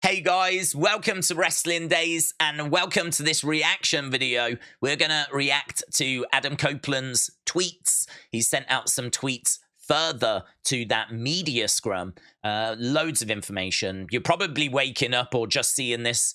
Hey guys, welcome to Wrestling Daze and welcome to this reaction video. We're going to react to Adam Copeland's tweets. He sent out some tweets further to that media scrum. Loads of information. You're probably waking up or just seeing this.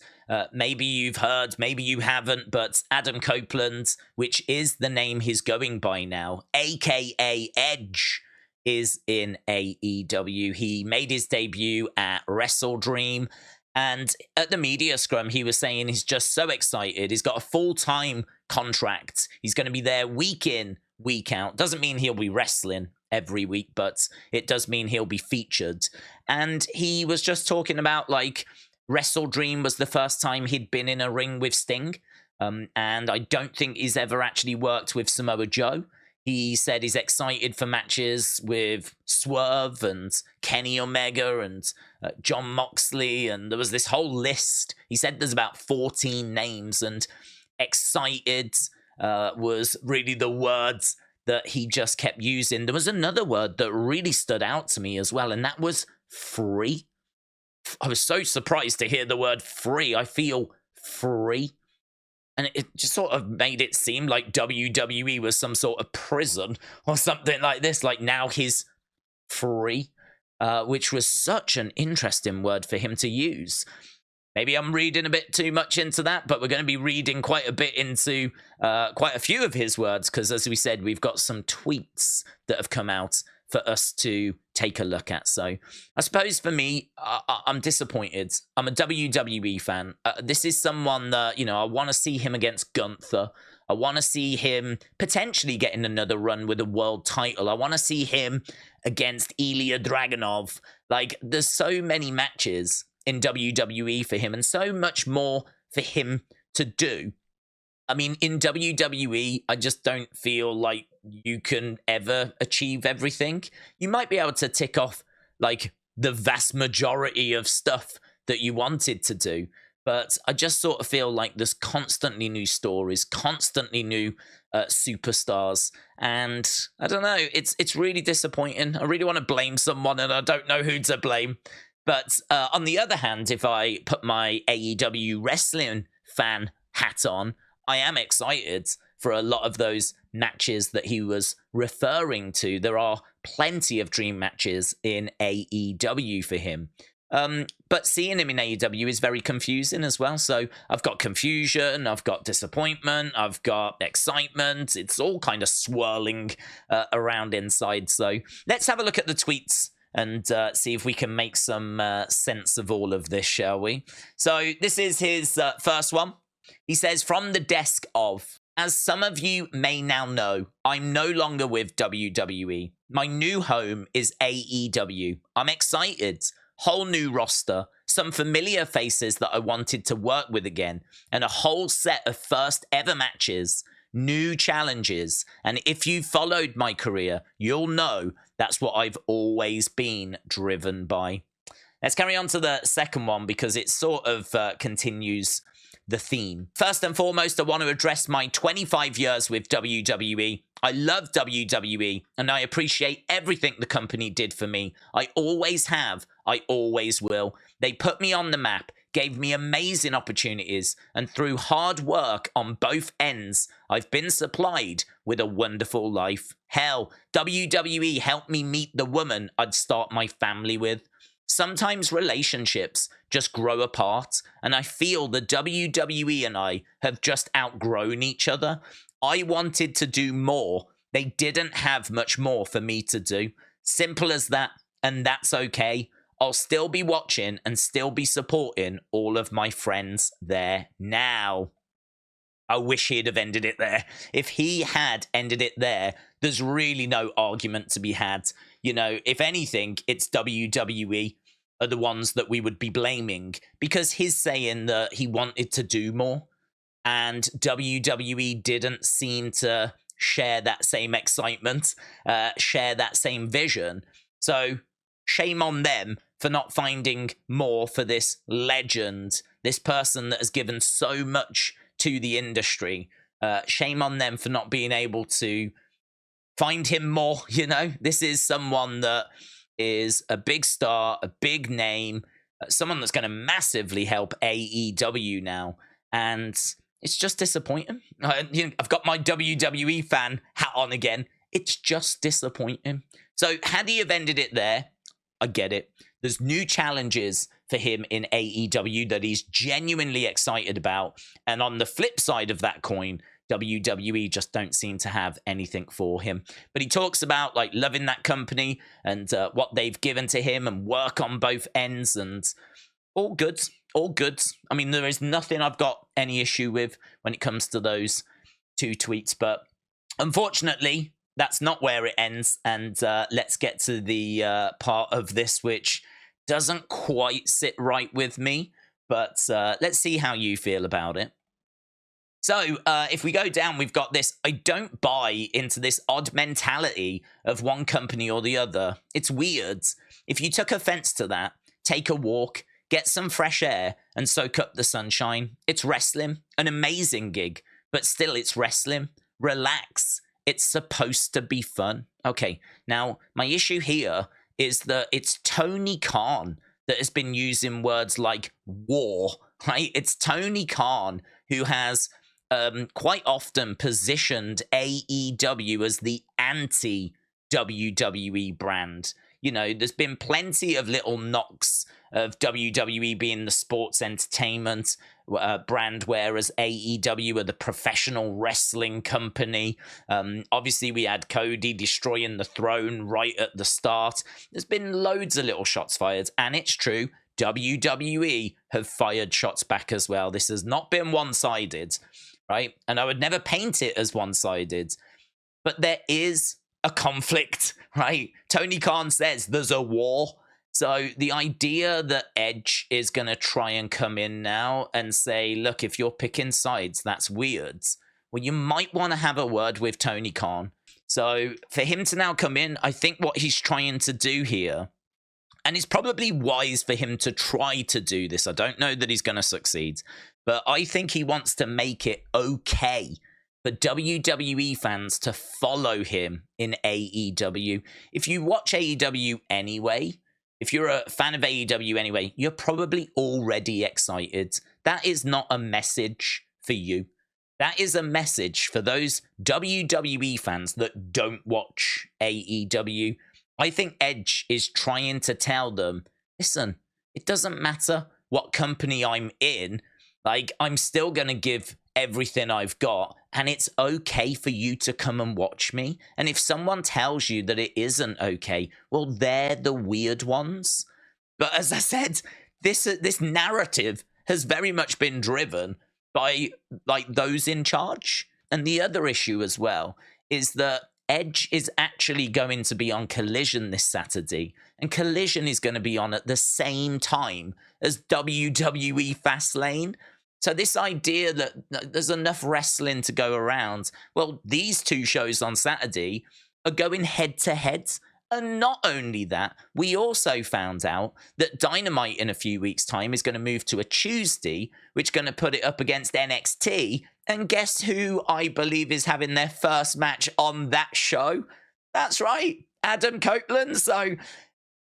Maybe you've heard, maybe you haven't, but Adam Copeland, which is the name he's going by now, aka Edge, is in AEW. He made his debut at Wrestledream, and at the media scrum, he was saying he's just so excited. He's got a full-time contract. He's going to be there week in, week out. Doesn't mean he'll be wrestling every week, but it does mean he'll be featured. And he was just talking about, like, Wrestledream was the first time he'd been in a ring with Sting. And I don't think he's ever actually worked with Samoa Joe. He said he's excited for matches with Swerve and Kenny Omega and John Moxley, and there was this whole list. He said there's about 14 names, and excited was really the words that he just kept using. There was another word that really stood out to me as well, and that was free. I was so surprised to hear the word free. I feel free. And it just sort of made it seem like WWE was some sort of prison or something like this. Like, now he's free, which was such an interesting word for him to use. Maybe I'm reading a bit too much into that, but we're going to be reading quite a bit into quite a few of his words, because, as we said, we've got some tweets that have come out for us to take a look at. So I suppose for me, I'm disappointed. I'm a WWE fan. This is someone that, you know, I want to see him against Gunther. I want to see him potentially getting another run with a world title. I want to see him against Ilya Dragunov. Like, there's so many matches in WWE for him and so much more for him to do. I mean, in WWE, I just don't feel like you can ever achieve everything. You might be able to tick off, like, the vast majority of stuff that you wanted to do, but I just sort of feel like there's constantly new stories, constantly new superstars, and I don't know, it's really disappointing. I really want to blame someone, and I don't know who to blame. But on the other hand, if I put my AEW wrestling fan hat on, I am excited for a lot of those matches that he was referring to. There are plenty of dream matches in AEW for him. But seeing him in AEW is very confusing as well. So I've got confusion, I've got disappointment, I've got excitement. It's all kind of swirling around inside. So let's have a look at the tweets and see if we can make some sense of all of this, shall we? So this is his first one. He says, from the desk of, as some of you may now know, I'm no longer with WWE. My new home is AEW. I'm excited. Whole new roster, some familiar faces that I wanted to work with again, and a whole set of first ever matches, new challenges. And if you followed my career, you'll know that's what I've always been driven by. Let's carry on to the second one, because it sort of continues the theme. First and foremost, I want to address my 25 years with WWE. I love WWE, and I appreciate everything the company did for me. I always have. I always will. They put me on the map, gave me amazing opportunities, and through hard work on both ends, I've been supplied with a wonderful life. Hell, WWE helped me meet the woman I'd start my family with. Sometimes relationships just grow apart, and I feel the WWE and I have just outgrown each other. I wanted to do more. They didn't have much more for me to do. Simple as that, and that's okay. I'll still be watching and still be supporting all of my friends there now. I wish he'd have ended it there. If he had ended it there, there's really no argument to be had. You know, if anything, it's WWE are the ones that we would be blaming, because he's saying that he wanted to do more, and WWE didn't seem to share that same excitement, share that same vision. So shame on them for not finding more for this legend, this person that has given so much to the industry. Shame on them for not being able to find him more, you know? This is someone that is a big star, a big name, someone that's going to massively help AEW now. And it's just disappointing. I've got my WWE fan hat on again. It's just disappointing. So had he have ended it there, I get it. There's new challenges for him in AEW that he's genuinely excited about. And on the flip side of that coin, WWE just don't seem to have anything for him. But he talks about like loving that company and what they've given to him and work on both ends, and all good, all good. I mean, there is nothing I've got any issue with when it comes to those two tweets, but unfortunately, that's not where it ends. And let's get to the part of this which doesn't quite sit right with me, but let's see how you feel about it. So if we go down, we've got this. I don't buy into this odd mentality of one company or the other. It's weird. If you took offense to that, take a walk, get some fresh air, and soak up the sunshine. It's wrestling, an amazing gig, but still it's wrestling. Relax. It's supposed to be fun. Okay, now my issue here is that it's Tony Khan that has been using words like war, right? It's Tony Khan who has quite often positioned AEW as the anti-WWE brand. You know, there's been plenty of little knocks of WWE being the sports entertainment brand, whereas AEW are the professional wrestling company. Obviously, we had Cody destroying the throne right at the start. There's been loads of little shots fired, and it's true, WWE have fired shots back as well. This has not been one-sided, right? And I would never paint it as one-sided, but there is a conflict, right? Tony Khan says there's a war. So the idea that Edge is going to try and come in now and say, look, if you're picking sides, that's weird. Well, you might want to have a word with Tony Khan. So for him to now come in, I think what he's trying to do here, and it's probably wise for him to try to do this. I don't know that he's going to succeed, but I think he wants to make it okay for WWE fans to follow him in AEW. If you watch AEW anyway, if you're a fan of AEW anyway, you're probably already excited. That is not a message for you. That is a message for those WWE fans that don't watch AEW. I think Edge is trying to tell them, listen, it doesn't matter what company I'm in. Like, I'm still going to give everything I've got, and it's okay for you to come and watch me. And if someone tells you that it isn't okay, well, they're the weird ones. But as I said, this narrative has very much been driven by like those in charge. And the other issue as well is that Edge is actually going to be on Collision this Saturday, and Collision is going to be on at the same time as WWE Fastlane. So this idea that there's enough wrestling to go around, well, these two shows on Saturday are going head-to-head. And not only that, we also found out that Dynamite in a few weeks' time is going to move to a Tuesday, which is going to put it up against NXT. And guess who I believe is having their first match on that show? That's right, Adam Copeland. So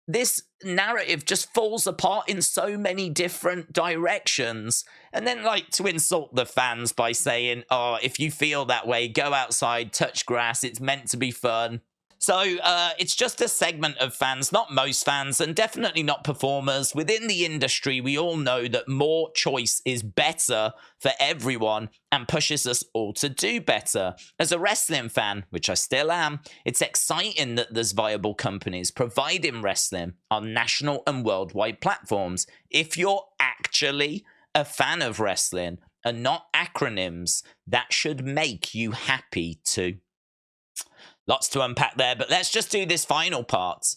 this narrative just falls apart in so many different directions. And then, like, to insult the fans by saying, oh, if you feel that way, go outside, touch grass, it's meant to be fun. So it's just a segment of fans, not most fans, and definitely not performers. Within the industry, we all know that more choice is better for everyone and pushes us all to do better. As a wrestling fan, which I still am, it's exciting that there's viable companies providing wrestling on national and worldwide platforms. If you're actually a fan of wrestling and not acronyms, that should make you happy too. Lots to unpack there, but let's just do this final part.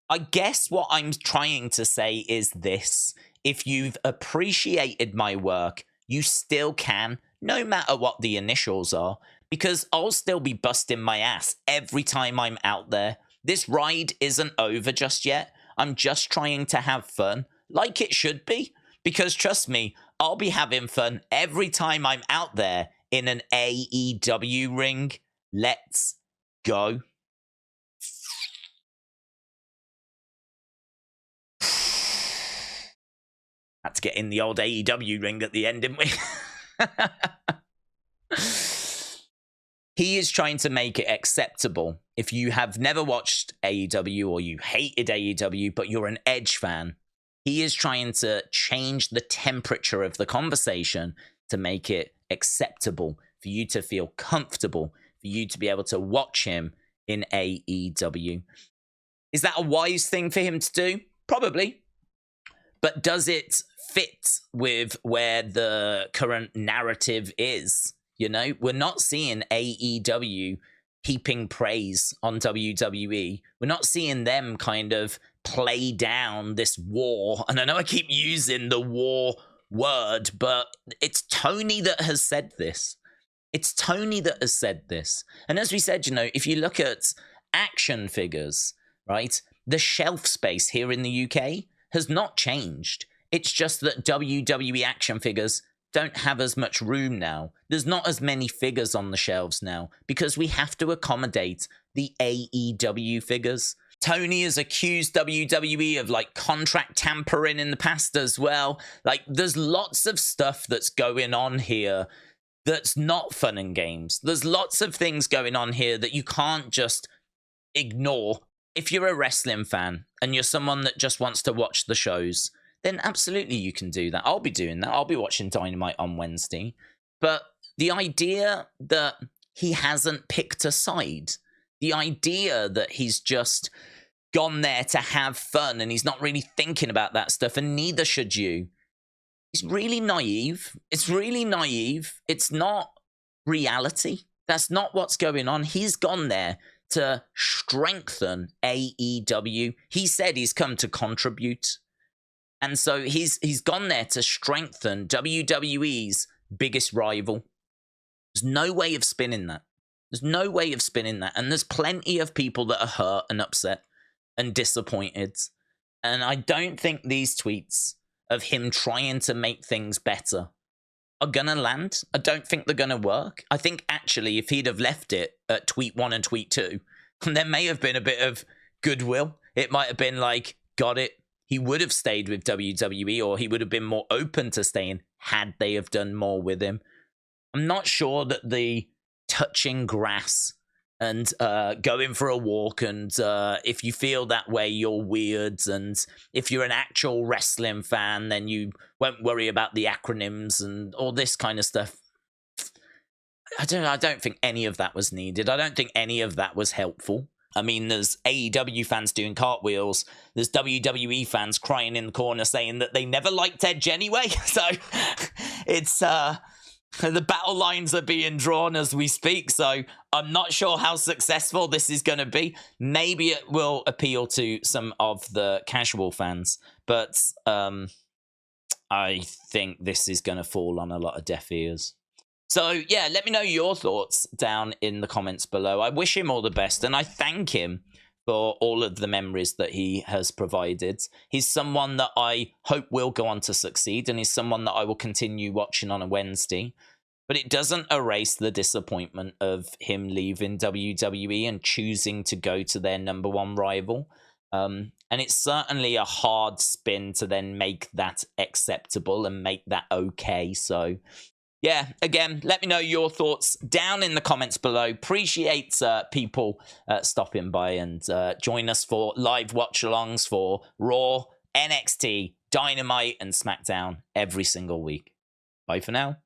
I guess what I'm trying to say is this. If you've appreciated my work, you still can, no matter what the initials are, because I'll still be busting my ass every time I'm out there. This ride isn't over just yet. I'm just trying to have fun, like it should be, because trust me, I'll be having fun every time I'm out there in an AEW ring. Let's go. Had to get in the old AEW ring at the end, didn't we? He is trying to make it acceptable. If you have never watched AEW or you hated AEW, but you're an Edge fan, he is trying to change the temperature of the conversation to make it acceptable, for you to feel comfortable, for you to be able to watch him in AEW. Is that a wise thing for him to do? Probably. But does it fit with where the current narrative is? You know, we're not seeing AEW heaping praise on WWE. We're not seeing them kind of play down this war. And I know I keep using the war word, but it's Tony that has said this. It's Tony that has said this. And as we said, you know, if you look at action figures, right, the shelf space here in the UK has not changed. It's just that WWE action figures don't have as much room now. There's not as many figures on the shelves now because we have to accommodate the AEW figures. Tony has accused WWE of like contract tampering in the past as well. Like there's lots of stuff that's going on here that's not fun and games. There's lots of things going on here that you can't just ignore. If you're a wrestling fan and you're someone that just wants to watch the shows, then absolutely you can do that. I'll be doing that. I'll be watching Dynamite on Wednesday. But the idea that he hasn't picked a side, the idea that he's just gone there to have fun and he's not really thinking about that stuff, and neither should you, is really naive. It's really naive. It's not reality. That's not what's going on. He's gone there to strengthen AEW. He said he's come to contribute. And so he's gone there to strengthen WWE's biggest rival. There's no way of spinning that. There's no way of spinning that. And there's plenty of people that are hurt and upset and disappointed. And I don't think these tweets of him trying to make things better are going to land. I don't think they're going to work. I think actually if he'd have left it at tweet 1 and tweet 2, there may have been a bit of goodwill. It might have been like, got it. He would have stayed with WWE, or he would have been more open to staying had they have done more with him. I'm not sure that the touching grass and going for a walk, and if you feel that way, you're weird. And if you're an actual wrestling fan, then you won't worry about the acronyms and all this kind of stuff. I don't think any of that was needed. I don't think any of that was helpful. I mean, there's AEW fans doing cartwheels. There's WWE fans crying in the corner saying that they never liked Edge anyway. So it's the battle lines are being drawn as we speak. So I'm not sure how successful this is going to be. Maybe it will appeal to some of the casual fans, but I think this is going to fall on a lot of deaf ears. So, yeah, let me know your thoughts down in the comments below. I wish him all the best, and I thank him for all of the memories that he has provided. He's someone that I hope will go on to succeed, and he's someone that I will continue watching on a Wednesday. But it doesn't erase the disappointment of him leaving WWE and choosing to go to their number one rival. And it's certainly a hard spin to then make that acceptable and make that okay. So yeah, again, let me know your thoughts down in the comments below. Appreciate people stopping by and join us for live watch-alongs for Raw, NXT, Dynamite, and SmackDown every single week. Bye for now.